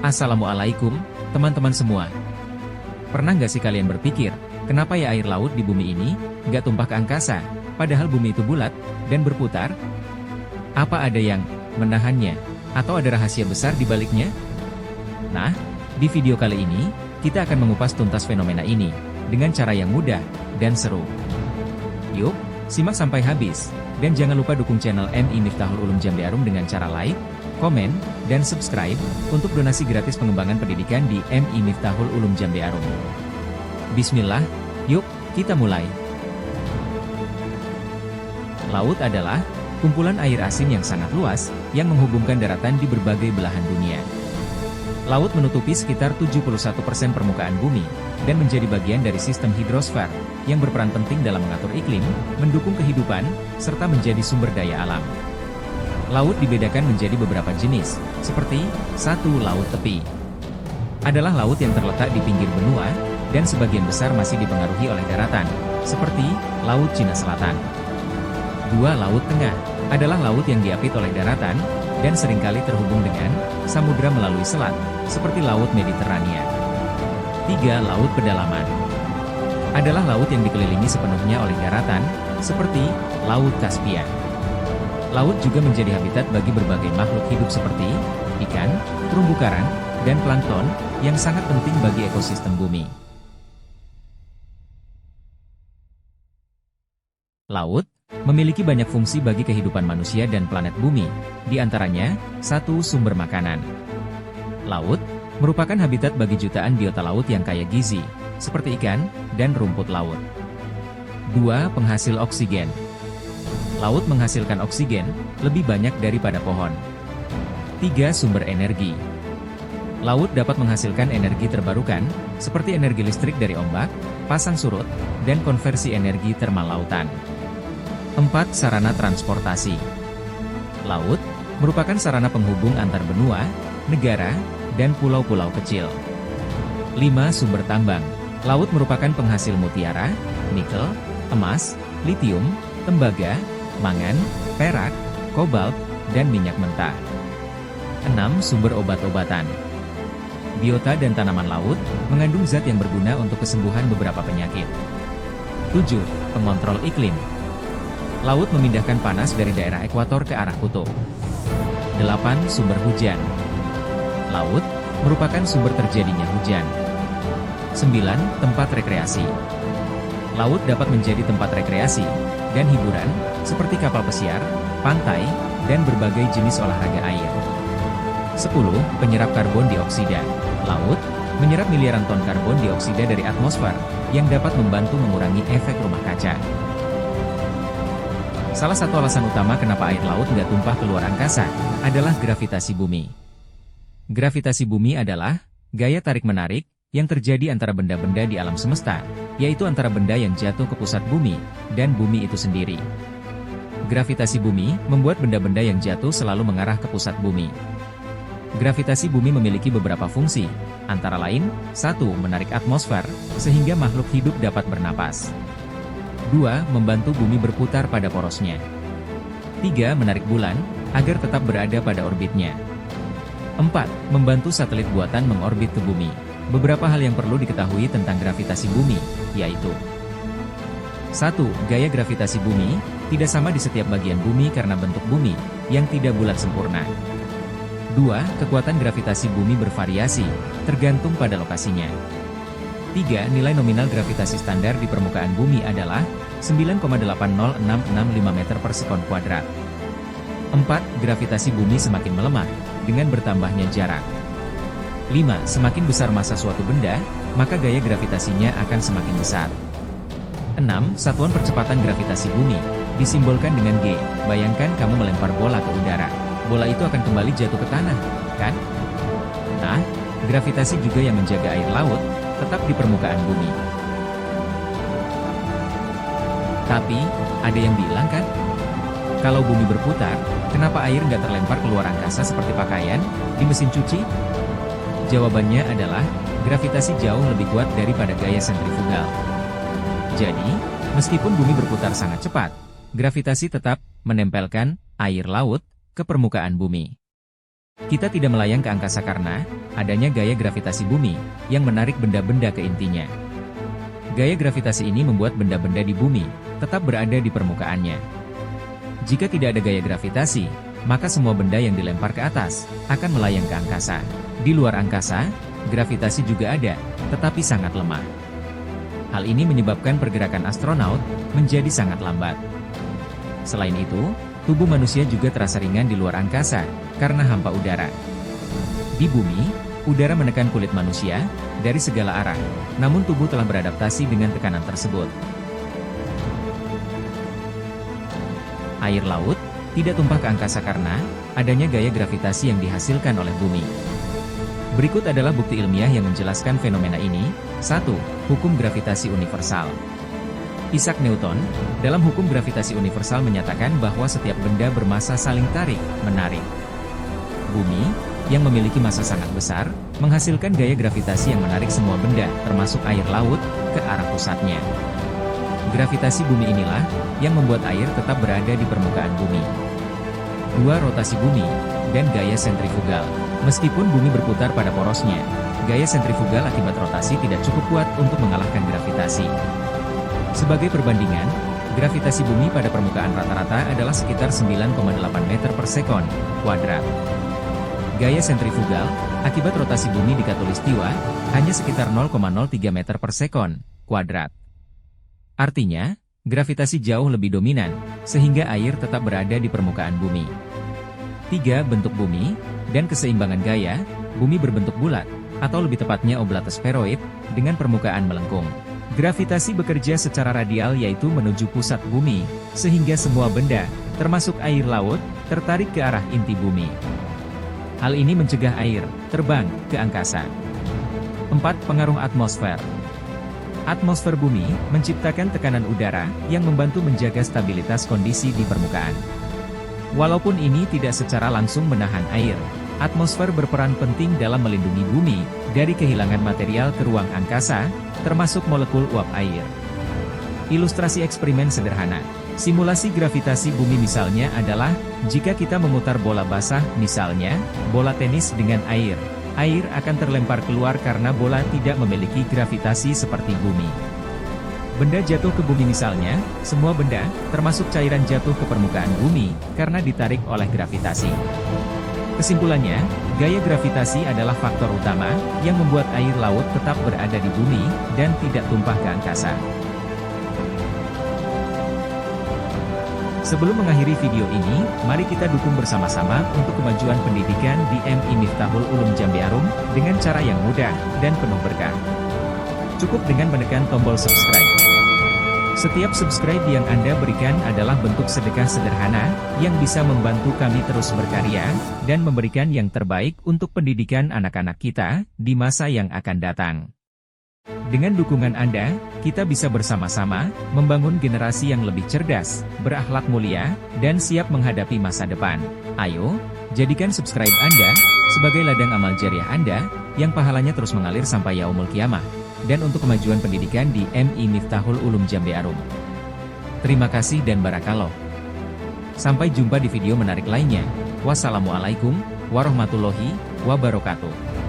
Assalamualaikum, teman-teman semua. Pernah nggak sih kalian berpikir, kenapa ya air laut di bumi ini nggak tumpah ke angkasa, padahal bumi itu bulat dan berputar? Apa ada yang menahannya? Atau ada rahasia besar di baliknya? Nah, di video kali ini, kita akan mengupas tuntas fenomena ini, dengan cara yang mudah dan seru. Yuk, simak sampai habis, dan jangan lupa dukung channel MI Miftahul Ulum Jambi Arum dengan cara like, komen, dan subscribe, untuk donasi gratis pengembangan pendidikan di MI Miftahul Ulum Jambi Arum. Bismillah, yuk, kita mulai. Laut adalah kumpulan air asin yang sangat luas, yang menghubungkan daratan di berbagai belahan dunia. Laut menutupi sekitar 71% permukaan bumi, dan menjadi bagian dari sistem hidrosfer, yang berperan penting dalam mengatur iklim, mendukung kehidupan, serta menjadi sumber daya alam. Laut dibedakan menjadi beberapa jenis, seperti 1. Laut tepi. Adalah laut yang terletak di pinggir benua, dan sebagian besar masih dipengaruhi oleh daratan, seperti Laut Cina Selatan. 2. Laut tengah. Adalah laut yang diapit oleh daratan, dan seringkali terhubung dengan samudra melalui selat, seperti Laut Mediterania. 3. Laut pedalaman. Adalah laut yang dikelilingi sepenuhnya oleh daratan, seperti Laut Kaspia. Laut juga menjadi habitat bagi berbagai makhluk hidup seperti ikan, terumbu karang, dan plankton, yang sangat penting bagi ekosistem bumi. Laut memiliki banyak fungsi bagi kehidupan manusia dan planet bumi, di antaranya, 1. Sumber makanan. Laut merupakan habitat bagi jutaan biota laut yang kaya gizi, seperti ikan dan rumput laut. 2. Penghasil oksigen. Laut menghasilkan oksigen lebih banyak daripada pohon. 3. Sumber energi. Laut dapat menghasilkan energi terbarukan, seperti energi listrik dari ombak, pasang surut, dan konversi energi termal lautan. 4. Sarana transportasi. Laut merupakan sarana penghubung antar benua, negara, dan pulau-pulau kecil. 5. Sumber tambang. Laut merupakan penghasil mutiara, nikel, emas, litium, tembaga, mangan, perak, kobalt, dan minyak mentah. 6. Sumber obat-obatan. Biota dan tanaman laut mengandung zat yang berguna untuk kesembuhan beberapa penyakit. 7. Pengontrol iklim. Laut memindahkan panas dari daerah ekuator ke arah kutub. 8. Sumber hujan. Laut merupakan sumber terjadinya hujan. 9. Tempat rekreasi. Laut dapat menjadi tempat rekreasi dan hiburan, seperti kapal pesiar, pantai, dan berbagai jenis olahraga air. 10. Penyerap karbon dioksida. Laut menyerap miliaran ton karbon dioksida dari atmosfer, yang dapat membantu mengurangi efek rumah kaca. Salah satu alasan utama kenapa air laut nggak tumpah keluar angkasa, adalah gravitasi bumi. Gravitasi bumi adalah gaya tarik-menarik yang terjadi antara benda-benda di alam semesta, yaitu antara benda yang jatuh ke pusat bumi, dan bumi itu sendiri. Gravitasi bumi membuat benda-benda yang jatuh selalu mengarah ke pusat bumi. Gravitasi bumi memiliki beberapa fungsi, antara lain, 1. Menarik atmosfer, sehingga makhluk hidup dapat bernapas. 2. Membantu bumi berputar pada porosnya. 3. Menarik bulan, agar tetap berada pada orbitnya. 4. Membantu satelit buatan mengorbit ke bumi. Beberapa hal yang perlu diketahui tentang gravitasi bumi, yaitu 1. Gaya gravitasi bumi tidak sama di setiap bagian bumi karena bentuk bumi yang tidak bulat sempurna. 2. Kekuatan gravitasi bumi bervariasi, tergantung pada lokasinya. 3. Nilai nominal gravitasi standar di permukaan bumi adalah 9,80665 meter per sekon kuadrat. 4. Gravitasi bumi semakin melemah dengan bertambahnya jarak. 5. Semakin besar massa suatu benda, maka gaya gravitasinya akan semakin besar. 6. Satuan percepatan gravitasi bumi disimbolkan dengan G. Bayangkan kamu melempar bola ke udara. Bola itu akan kembali jatuh ke tanah, kan? Nah, gravitasi juga yang menjaga air laut tetap di permukaan bumi. Tapi, ada yang bilang kan? Kalau bumi berputar, kenapa air nggak terlempar keluar angkasa seperti pakaian di mesin cuci? Jawabannya adalah, gravitasi jauh lebih kuat daripada gaya sentrifugal. Jadi, meskipun bumi berputar sangat cepat, gravitasi tetap menempelkan air laut ke permukaan bumi. Kita tidak melayang ke angkasa karena adanya gaya gravitasi bumi yang menarik benda-benda ke intinya. Gaya gravitasi ini membuat benda-benda di bumi tetap berada di permukaannya. Jika tidak ada gaya gravitasi, maka semua benda yang dilempar ke atas akan melayang ke angkasa. Di luar angkasa, gravitasi juga ada, tetapi sangat lemah. Hal ini menyebabkan pergerakan astronaut menjadi sangat lambat. Selain itu, tubuh manusia juga terasa ringan di luar angkasa karena hampa udara. Di bumi, udara menekan kulit manusia dari segala arah, namun tubuh telah beradaptasi dengan tekanan tersebut. Air laut tidak tumpah ke angkasa karena adanya gaya gravitasi yang dihasilkan oleh bumi. Berikut adalah bukti ilmiah yang menjelaskan fenomena ini. 1. Hukum gravitasi universal. Isaac Newton, dalam hukum gravitasi universal menyatakan bahwa setiap benda bermassa saling tarik-menarik. Bumi, yang memiliki massa sangat besar, menghasilkan gaya gravitasi yang menarik semua benda, termasuk air laut, ke arah pusatnya. Gravitasi bumi inilah yang membuat air tetap berada di permukaan bumi. 2. Rotasi bumi dan gaya sentrifugal. Meskipun bumi berputar pada porosnya, gaya sentrifugal akibat rotasi tidak cukup kuat untuk mengalahkan gravitasi. Sebagai perbandingan, gravitasi bumi pada permukaan rata-rata adalah sekitar 9,8 meter per sekon kuadrat. Gaya sentrifugal akibat rotasi bumi di khatulistiwa hanya sekitar 0,03 meter per sekon kuadrat. Artinya, gravitasi jauh lebih dominan, sehingga air tetap berada di permukaan bumi. 3. Bentuk bumi dan keseimbangan gaya. Bumi berbentuk bulat, atau lebih tepatnya oblat spheroid, dengan permukaan melengkung. Gravitasi bekerja secara radial yaitu menuju pusat bumi, sehingga semua benda, termasuk air laut, tertarik ke arah inti bumi. Hal ini mencegah air terbang ke angkasa. 4. Pengaruh atmosfer. Atmosfer bumi menciptakan tekanan udara yang membantu menjaga stabilitas kondisi di permukaan. Walaupun ini tidak secara langsung menahan air, atmosfer berperan penting dalam melindungi bumi dari kehilangan material ke ruang angkasa, termasuk molekul uap air. Ilustrasi eksperimen sederhana. Simulasi gravitasi bumi misalnya adalah, jika kita memutar bola basah, misalnya, bola tenis dengan air akan terlempar keluar karena bola tidak memiliki gravitasi seperti bumi. Benda jatuh ke bumi misalnya, semua benda, termasuk cairan jatuh ke permukaan bumi, karena ditarik oleh gravitasi. Kesimpulannya, gaya gravitasi adalah faktor utama, yang membuat air laut tetap berada di bumi, dan tidak tumpah ke angkasa. Sebelum mengakhiri video ini, mari kita dukung bersama-sama untuk kemajuan pendidikan di MI Miftahul Ulum Jambi Arum, dengan cara yang mudah, dan penuh berkah. Cukup dengan menekan tombol subscribe. Setiap subscribe yang Anda berikan adalah bentuk sedekah sederhana, yang bisa membantu kami terus berkarya, dan memberikan yang terbaik untuk pendidikan anak-anak kita, di masa yang akan datang. Dengan dukungan Anda, kita bisa bersama-sama, membangun generasi yang lebih cerdas, berakhlak mulia, dan siap menghadapi masa depan. Ayo, jadikan subscribe Anda, sebagai ladang amal jariah Anda, yang pahalanya terus mengalir sampai yaumul kiamah, dan untuk kemajuan pendidikan di MI Miftahul Ulum Jambi Arum. Terima kasih dan barakallah. Sampai jumpa di video menarik lainnya. Wassalamualaikum warahmatullahi wabarakatuh.